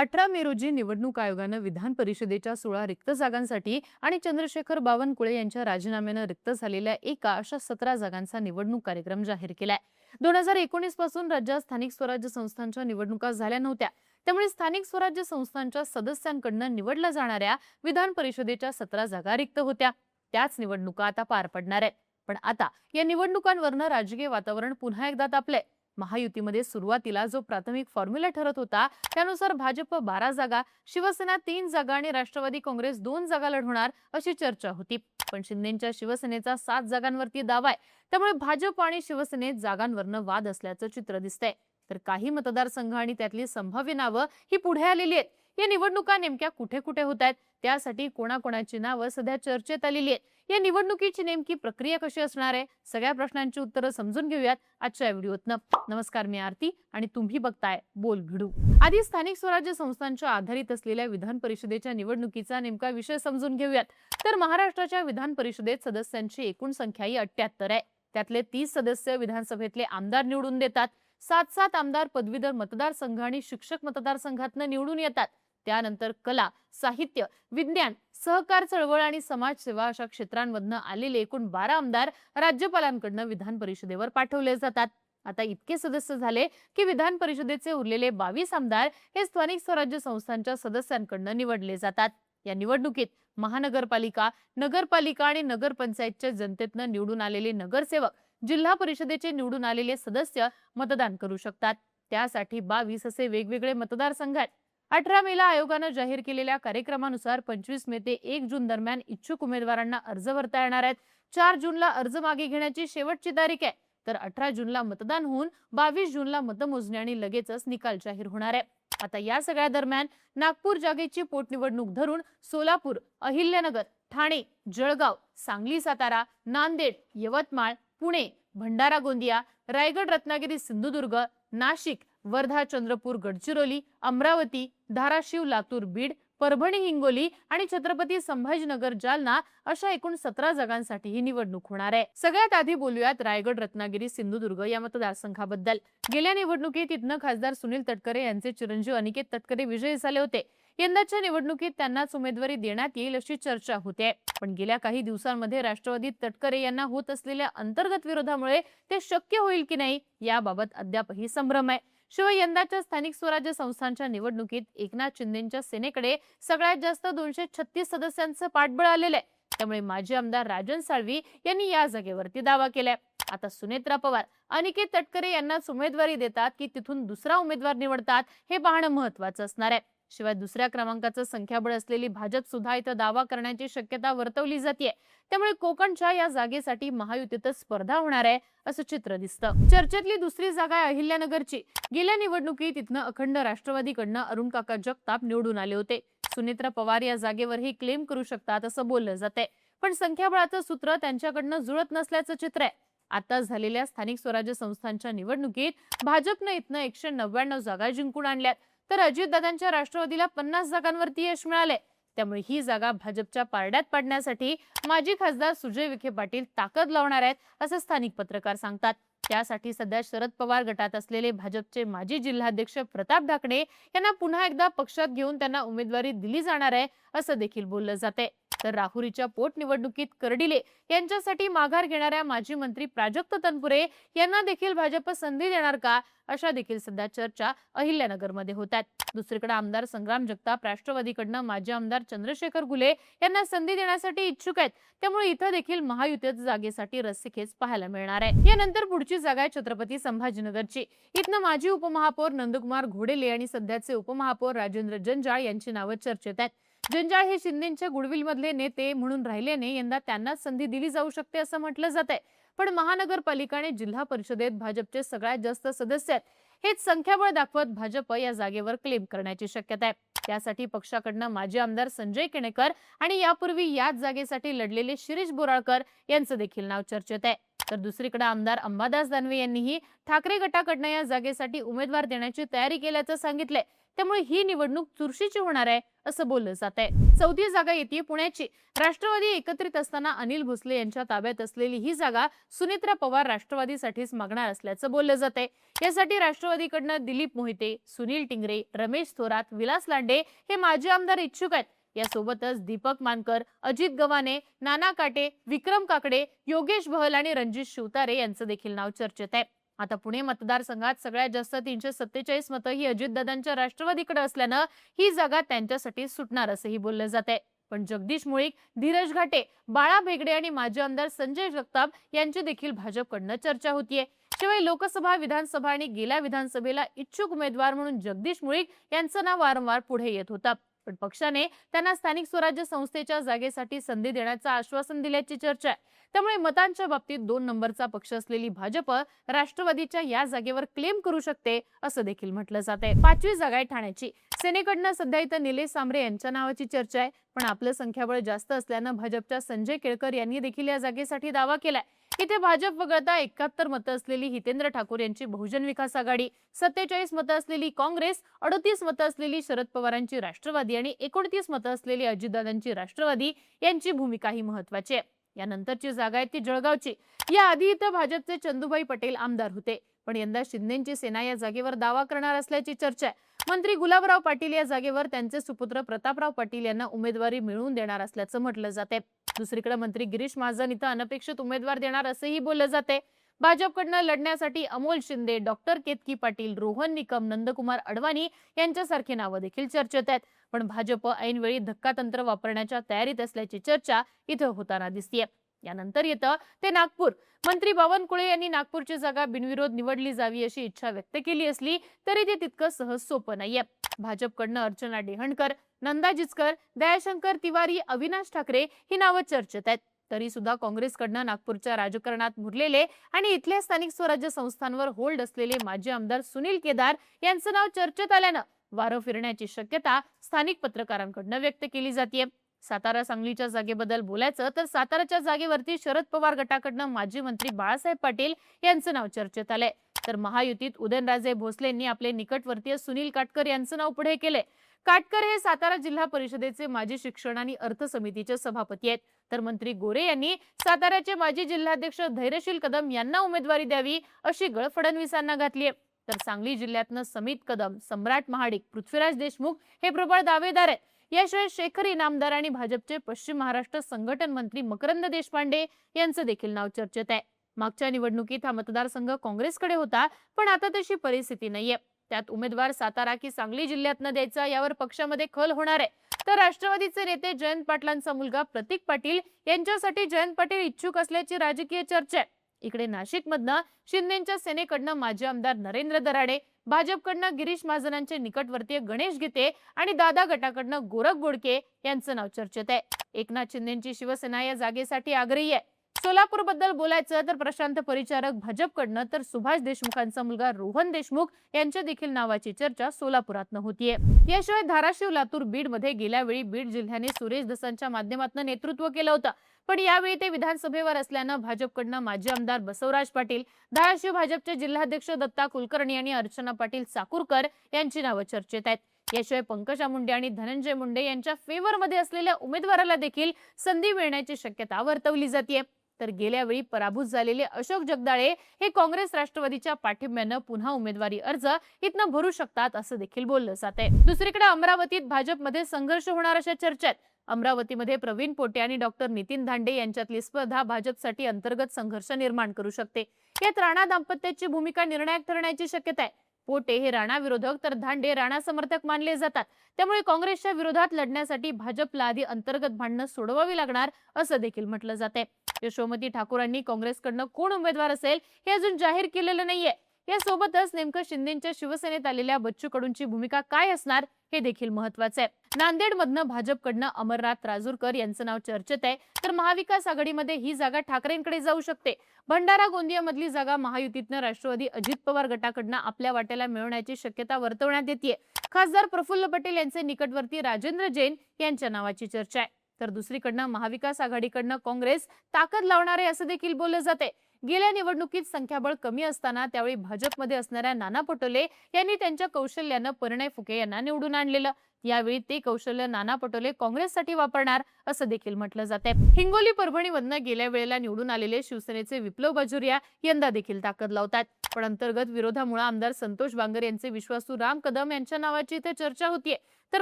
18 मे रोजी निवडणूक आयोगानं विधान परिषदेच्या 16 रिक्त जागांसाठी आणि चंद्रशेखर बावनकुळे यांच्या राजीनाम्यानं रिक्त झालेल्या एका अशा 17 जागांचा निवडणूक कार्यक्रम जाहीर केलाय। 2019 पासून राज्यात स्थानिक स्वराज्य संस्थांच्या निवडणुका झाल्या नव्हत्या, त्यामुळे स्थानिक स्वराज्य संस्थांच्या सदस्यांकडून निवडल्या जाणाऱ्या विधान परिषदेच्या 17 जागा रिक्त होत्या। त्याच निवडणुका आता पार पडणार आहेत। पण आता या निवडणुकांवरनं राजकीय वातावरण पुन्हा एकदा तापलंय। महायुतीमध्ये सुरुवातीला जो प्राथमिक फॉर्म्युला ठरत होता त्यानुसार भाजप 12 जागा, शिवसेना 3 जागा आणि राष्ट्रवादी काँग्रेस 2 जागा लढवणार अशी चर्चा होती। पण शिंदेच्या शिवसेनेचा 7 जागांवरती दावा आहे, त्यामुळे भाजप आणि शिवसेनेत जागांवरनं वाद असल्याचं चित्र दिसतंय। तर काही मतदारसंघ आणि त्यातली संभाव्य नावं ही पुढे आलेली आहेत। या निवडणुका नेमक्या कुठे कुठे होत आहेत, त्यासाठी कोणाकोणाची नावं सध्या चर्चेत आलेली आहेत, या निवडणुकीची नेमकी प्रक्रिया कशी असणार आहे, सगळ्या प्रश्नांची उत्तरं समजून घेऊयात आजच्या व्हिडिओतनं। नमस्कार, मी आरती आणि तुम्ही बघताय बोल भिडू। आधी स्थानिक स्वराज्य संस्थांच्या आधारित असलेल्या विधान परिषदेच्या निवडणुकीचा नेमका विषय समजून घेऊयात। तर महाराष्ट्राच्या विधान परिषदेत सदस्यांची एकूण संख्या ही 78 आहे। त्यातले 30 सदस्य विधानसभेतले आमदार निवडून देतात। 7 आमदार पदवीधर मतदारसंघ आणि शिक्षक मतदारसंघातनं निवडून येतात। त्यानंतर कला, साहित्य, विज्ञान, सहकार चळवळ आणि समाजसेवा अशा क्षेत्रांमधनं आलेले एकूण 12 आमदार राज्यपालांकडनं विधान परिषदेवर पाठवले जातात। आता इतके सदस्य झाले की विधान परिषदेचे उरलेले 22 आमदार हे स्थानिक स्वराज्य संस्थांच्या सदस्यांकडनं निवडले जातात। या निवडणुकीत महानगरपालिका, नगरपालिका आणि नगरपंचायतच्या जनतेतनं निवडून आलेले नगरसेवक, जिल्हा परिषदेचे निवडून आलेले सदस्य मतदान करू शकतात। त्यासाठी 22 असे वेगवेगळे मतदारसंघ आहेत। 18 मेला आयोगानं जाहीर केलेल्या कार्यक्रमानुसार 25 मे ते 1 जून दरम्यान इच्छुक उमेदवारांना अर्ज भरता येणार आहेत। 4 जूनला अर्ज मागे घेण्याची शेवटची तारीख आहे। तर 18 जूनला मतदान होऊन 22 जूनला मतमोजणी आणि लगेचच निकाल जाहीर होणार आहे। आता या सगळ्या दरम्यान नागपूर जागेची पोटनिवडणूक धरून सोलापूर, अहिल्यानगर, ठाणे, जळगाव, सांगली, सातारा, नांदेड, यवतमाळ, पुणे, भंडारा, गोंदिया, रायगड, रत्नागिरी, सिंधुदुर्ग, नाशिक, वर्धा, चंद्रपूर, गडचिरोली, अमरावती, धाराशिव, लातूर, बीड, परभणी, हिंगोली आणि छत्रपती संभाजीनगर, जालना अशा एकूण 17 जागांसाठी ही निवडणूक होणार आहे। सगळ्यात आधी बोलूयात रायगड, रत्नागिरी, सिंधुदुर्ग या मतदारसंघाबद्दल। गेल्या निवडणुकीत इथनं खासदार सुनील तटकरे यांचे चिरंजीव अनिकेत तटकरे विजयी झाले होते। यंदाच्या निवडणुकीत त्यांनाच उमेदवारी देण्यात येईल अशी चर्चा होते। पण गेल्या काही दिवसांमध्ये राष्ट्रवादी तटकरे यांना होत असलेल्या अंतर्गत विरोधामुळे ते शक्य होईल की नाही याबाबत अद्यापही संभ्रम आहे। शिवाय यंदाच्या स्थानिक स्वराज्य संस्थांच्या निवडणुकीत एकनाथ शिंदेच्या सेनेकडे सगळ्यात जास्त 236 सदस्यांचं पाठबळ आलेलं आहे। त्यामुळे माजी आमदार राजन साळवी यांनी या जागेवरती दावा केलाय। आता सुनेत्रा पवार, अनिकेत तटकरे यांनाच उमेदवारी देतात की तिथून दुसरा उमेदवार निवडतात हे पाहणं महत्त्वाचं असणार आहे। शिवाय दुसऱ्या क्रमांकाचं संख्याबळ असलेली भाजप सुद्धा इथं दावा करण्याची शक्यता वर्तवली जाते। त्यामुळे कोकणच्या या जागेसाठी महायुतीतच स्पर्धा होणार आहे असं चित्र दिसतं। चर्चेतली दुसरी जागा आहे अहिल्यानगरची। गेल्या निवडणुकीत इथनं अखंड राष्ट्रवादीकडनं अरुण काका जगताप निवडून आले होते। सुनेत्रा पवार या जागेवरही क्लेम करू शकतात असं बोललं जातंय, पण संख्याबळाचं सूत्र त्यांच्याकडनं जुळत नसल्याचं चित्र आहे। आता झालेल्या स्थानिक स्वराज्य संस्थांच्या निवडणुकीत भाजपनं इथनं 199 जागा जिंकून आणल्यात, तर अजितदादांच्या राष्ट्रवादीला 50 जागांवरती यश मिळाले। त्यामुळे ही जागा भाजपच्या पारड्यात पाडण्यासाठी माजी खासदार सुजय विखे पाटील ताकद लावणार आहेत असं स्थानिक पत्रकार सांगतात। त्यासाठी सध्या शरद पवार गटात असलेले भाजपचे माजी जिल्हाध्यक्ष प्रताप ढाकणे यांना पुन्हा एकदा पक्षात घेऊन त्यांना उमेदवारी दिली जाणार आहे असं देखील बोललं जाते। तर राहुरीच्या पोटनिवडणुकीत कर्डिले यांच्यासाठी माघार घेणाऱ्या माजी मंत्री प्राजक्त तनपुरे यांना देखील भाजप संधी देणार का, अशा देखील सध्या चर्चा अहिल्यानगरमध्ये होत आहेत। दुसरीकडे आमदार संग्राम जगताप राष्ट्रवादीकडनं माजी आमदार चंद्रशेखर गुले यांना संधी देण्यासाठी इच्छुक आहेत। त्यामुळे इथं देखील महायुतीत जागेसाठी रस्सीखेच पाहायला मिळणार आहे। यानंतर पुढची जागा आहे छत्रपती संभाजीनगरची। इथनं माजी उपमहापौर नंदकुमार घोडेले आणि सध्याचे उपमहापौर राजेंद्र जंजाळ यांची नावं चर्चेत आहेत। जंजाळ हे शिंदेच्या गुडविल मधले नेते म्हणून राहिल्याने यंदा त्यांनाच संधी दिली जाऊ शकते असं म्हटलं जातंय। पण महानगरपालिका आणि जिल्हा परिषदेत भाजपचे सगळ्यात जास्त सदस्य आहेत। हेच संख्याबळ दाखवत भाजप या जागेवर क्लेम करण्याची शक्यता आहे। त्यासाठी पक्षाकडनं माजी आमदार संजय केणेकर आणि यापूर्वी याच जागेसाठी लढलेले शिरीष बोराळकर यांचं देखील नाव चर्चेत आहे। तर दुसरीकडे आमदार अंबादास दानवे यांनीही ठाकरे गटाकडनं या जागेसाठी उमेदवार देण्याची तयारी केल्याचं सांगितलंय. त्यामुळे ही निवडणूक चुरशीची होणार आहे असं बोललं जात आहे. चौथी जागा येते पुण्याची. राष्ट्रवादी एकत्रित असताना अनिल भोसले यांच्या ताब्यात असलेली ही जागा सुनेत्रा पवार राष्ट्रवादीसाठीच मागणार असल्याचं बोललं जात आहे. यासाठी राष्ट्रवादीकडनं दिलीप मोहिते, सुनील टिंगरे, रमेश थोरात, विलास लांडे हे माजी आमदार इच्छुक आहेत. यासोबतच दीपक मानकर, अजित गव्हाणे, नाना काटे, विक्रम काकडे, योगेश बहल आणि रणजित शिवतारे यांचं देखील नाव चर्चेत आहे. आता पुणे मतदारसंघात सगळ्यात जास्त 347 मतं ही अजितदादांच्या राष्ट्रवादीकडे असल्यानं ही जागा त्यांच्यासाठी सुटणार असंही बोललं जाते. पण जगदीश मुळीक, धीरज घाटे, बाळा भेगडे आणि माजी आमदार संजय जगताप यांची देखील भाजपकडनं चर्चा होतीये. शिवाय लोकसभा, विधानसभा आणि गेल्या विधानसभेला इच्छुक उमेदवार म्हणून जगदीश मुळीक यांचं नाव वारंवार पुढे येत होतं. पण पक्षाने त्यांना स्थानिक स्वराज्य संस्थेच्या जागेसाठी संधी देण्याचं आश्वासन दिल्याची चर्चा आहे. त्यामुळे मतांच्या बाबतीत 2 नंबरचा पक्ष असलेली भाजप राष्ट्रवादीच्या या जागेवर क्लेम करू शकते असं देखील म्हटलं जात आहे. 5वी जागा आहे ठाण्याची. सेनेकडनं सध्या इथं निलेश सांबरे यांच्या नावाची चर्चा आहे. पण आपलं संख्याबळ जास्त असल्यानं भाजपच्या संजय केळकर यांनी देखील या जागेसाठी दावा केलाय. इथे भाजप वगळता 71 मतं असलेली हितेंद्र ठाकूर यांची बहुजन विकास आघाडी, 47 मतं असलेली काँग्रेस, 38 मतं असलेली शरद पवारांची राष्ट्रवादी आणि 29 मतं असलेली अजितदादांची राष्ट्रवादी यांची भूमिकाही महत्वाची आहे. यानंतरची जागा आहे ती जळगावची. याआधी इथं भाजपचे चंदुभाई पटेल आमदार होते. पण यंदा शिंदेची सेना या जागेवर दावा करणार असल्याची चर्चा आहे. मंत्री गुलाबराव पाटील या जागेवर त्यांचे सुपुत्र प्रतापराव पाटील यांना उमेदवारी मिळवून देणार असल्याचं म्हटलं जाते. दुसरीकडे मंत्री गिरीश महाजन इथं अनपेक्षित उमेदवार देणार असंही बोललं जाते. भाजपकडनं लढण्यासाठी अमोल शिंदे, डॉक्टर केतकी पाटील, रोहन निकम, नंदकुमार अडवाणी यांच्यासारखी नावं देखील चर्चेत आहेत. पण भाजप ऐनवेळी धक्कातंत्र वापरण्याच्या तयारीत असल्याची चर्चा इथं होताना दिसतीये. यानंतर येतं ते नागपूर. मंत्री बावनकुळे यांनी नागपूरची जागा बिनविरोध निवडली जावी अशी इच्छा व्यक्त केली असली तरी ते तितकं सहज सोपं नाहीये. भाजपकडनं अर्चना डेहणकर, नंदा जिचकर, दयाशंकर तिवारी, अविनाश ठाकरे ही नावं चर्चेत आहेत. तरी सुद्धा काँग्रेसकडनं नागपूरच्या राजकारणात मुरलेले आणि इथल्या स्थानिक स्वराज्य संस्थांवर होल्ड असलेले माजी आमदार सुनील केदार यांचं नाव चर्चेत आल्यानं वारं फिरण्याची शक्यता स्थानिक पत्रकारांकडनं व्यक्त केली जाते. सातारा सांगलीच्या जागेबद्दल बोलायचं तर साताराच्या जागेवरती शरद पवार गटाकडनं माजी मंत्री बाळासाहेब पाटील यांचं नाव चर्चेत आलंय. तर महायुतीत उदयनराजे भोसलेंनी आपले निकटवर्तीय सुनील काटकर यांचं नाव पुढे केलंय. काटकर हे सातारा जिल्हा परिषदेचे माजी शिक्षण आणि अर्थ समितीचे सभापती आहेत. तर मंत्री गोरे यांनी साताऱ्याचे माजी जिल्हाध्यक्ष धैर्यशील कदम यांना उमेदवारी द्यावी अशी गळ फडणवीसांना घातली आहे. तर सांगली जिल्ह्यातनं समित कदम, सम्राट महाडिक, पृथ्वीराज देशमुख हे प्रबळ दावेदार आहेत. याशिवाय शेखर इनामदार आणि भाजपचे पश्चिम महाराष्ट्र संघटन मंत्री मकरंद देशपांडे यांचं देखील नाव चर्चेत आहे. मागच्या निवडणुकीत हा मतदारसंघ काँग्रेसकडे होता, पण आता तशी परिस्थिती नाहीये. त्यात उमेदवार सातारा की सांगली जिल्ह्यातनं द्यायचा यावर पक्षामध्ये खल होणार आहे. तर राष्ट्रवादीचे नेते जयंत पाटलांचा मुलगा प्रतीक पाटील यांच्यासाठी जयंत पाटील इच्छुक असल्याची राजकीय चर्चा आहे. इकडे नाशिकमधनं शिंदेच्या सेनेकडनं माजी आमदार नरेंद्र दराडे, भाजपकडनं गिरीश महाजनांचे निकटवर्तीय गणेश गीते आणि दादा गटाकडनं गोरख गोडके यांचं नाव चर्चेत आहे. एकनाथ शिंदेची शिवसेना या जागेसाठी आग्रही आहे. सोलापूर बद्दल बोलायचं तर प्रशांत परिचारक भाजपकडनं तर सुभाष देशमुखांचा मुलगा रोहन देशमुख यांच्या देखील नावाची चर्चा सोलापुरातनं होतीये. याशिवाय धाराशिव, लातूर, बीड मध्ये गेल्या वेळी बीड जिल्ह्याने सुरेश दसांच्या माध्यमातून नेतृत्व केलं होतं. पण यावेळी ते विधानसभेवर असल्यानं भाजपकडनं माजी आमदार बसवराज पाटील, धाराशिव भाजपचे जिल्हाध्यक्ष दत्ता कुलकर्णी आणि अर्चना पाटील चाकूरकर यांची नावं चर्चेत आहेत. याशिवाय पंकजा मुंडे आणि धनंजय मुंडे यांच्या फेवरमध्ये असलेल्या उमेदवाराला देखील संधी मिळण्याची शक्यता वर्तवली जाते. तर गेल्या वेळी पराभूत झालेले अशोक जगदाळे हे काँग्रेस राष्ट्रवादीच्या पाठिंब्यानं पुन्हा उमेदवारी अर्ज इथनं भरू शकतात असं देखील बोललं जाते. दुसरीकडे अमरावतीत भाजपमध्ये संघर्ष होणार अशा चर्चा आहेत. अमरावतीमध्ये प्रवीण पोटे आणि डॉक्टर नितीन धांडे यांच्यातली स्पर्धा भाजपसाठी अंतर्गत संघर्ष निर्माण करू शकते. यात राणा दाम्पत्याची भूमिका निर्णायक ठरण्याची शक्यता आहे. पोटे हे राणा विरोधक तर धांडे राणा समर्थक मानले जातात. त्यामुळे काँग्रेसच्या विरोधात लढण्यासाठी भाजपला आधी अंतर्गत भांडणं सोडवावी लागणार असं देखील म्हटलं जाते. यशोमती ठाकूरांनी काँग्रेसकडनं कोण उमेदवार असेल हे अजून जाहीर केलेलं नाहीये. यासोबतच नेमकं शिंदेच्या शिवसेनेत आलेल्या बच्चू कडूंची भूमिका काय असणार हे देखील महत्वाचं आहे. नांदेडमधनं भाजपकडनं अमरनाथ राजूरकर यांचं नाव चर्चेत आहे. तर महाविकास आघाडीमध्ये ही जागा ठाकरेंकडे जाऊ शकते. भंडारा गोंदिया मधली जागा महायुतीतनं राष्ट्रवादी अजित पवार गटाकडनं आपल्या वाट्याला मिळवण्याची शक्यता वर्तवण्यात येते. खासदार प्रफुल्ल पटेल यांचे निकटवर्ती राजेंद्र जैन यांच्या नावाची चर्चा आहे. तर दुसरीकडनं महाविकास आघाडीकडनं काँग्रेस ताकद लावणार आहे असं देखील बोललं जाते. गेल्या निवडणुकीत संख्याबळ कमी असताना त्यावेळी भाजपमध्ये असणाऱ्या नाना पटोले यांनी त्यांच्या कौशल्यानं परिणय फुके यांना निवडून आणलेलं. यावेळी ते कौशल्य नाना पटोले काँग्रेससाठी वापरणार असं देखील म्हटलं जातंय. हिंगोली परभणीमधनं गेल्या वेळेला निवडून आलेले शिवसेनेचे विप्लव बाजुरिया यंदा देखील ताकद लावतात. पण अंतर्गत विरोधामुळे आमदार संतोष बांगर यांचे विश्वासू राम कदम यांच्या नावाची इथे चर्चा होतीये. तर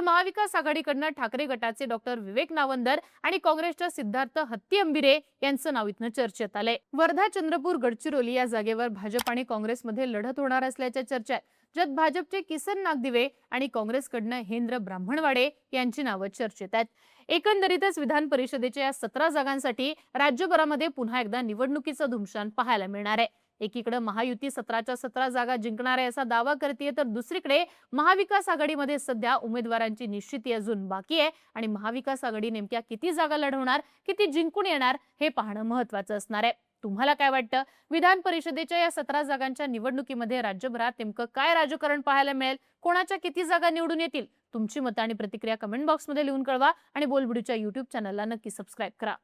महाविकास आघाडीकडनं ठाकरे गटाचे डॉक्टर विवेक नावंदर आणि काँग्रेसच्या सिद्धार्थ हत्तीअंबिरे यांचं नाव इथनं चर्चेत आलंय. वर्धा, चंद्रपूर, गडचिरोली या जागेवर भाजप आणि काँग्रेसमध्ये लढत होणार असल्याच्या चर्चा आहेत, ज्यात भाजपचे किसन नागदिवे आणि काँग्रेसकडनं हेंद्र ब्राह्मणवाडे यांची नावं चर्चेत आहेत. एकंदरीतच विधान परिषदेच्या या 17 जागांसाठी राज्यभरामध्ये पुन्हा एकदा निवडणुकीचं धुमशान पाहायला मिळणार आहे. एकीकडे महायुती 17च्या 17 जागा जिंकणार आहे असा दावा करते, तर दुसरीकडे महाविकास आघाडीमध्ये सध्या उमेदवारांची निश्चिती अजून बाकी आहे आणि महाविकास आघाडी नेमक्या किती जागा लढवणार, किती जिंकून येणार हे पाहणं महत्त्वाचं असणार आहे. तुम्हाला काय वाटतं? विधान परिषदेच्या या 17 जागांच्या निवडणुकीमध्ये राज्यभरात नेमकं काय राजकारण पाहायला मिळेल? कोणाच्या किती जागा निवडून येतील? तुमची मतं आणि प्रतिक्रिया कमेंट बॉक्समध्ये लिहून कळवा आणि बोलबिडूच्या YouTube चॅनलला नक्की सबस्क्राईब करा.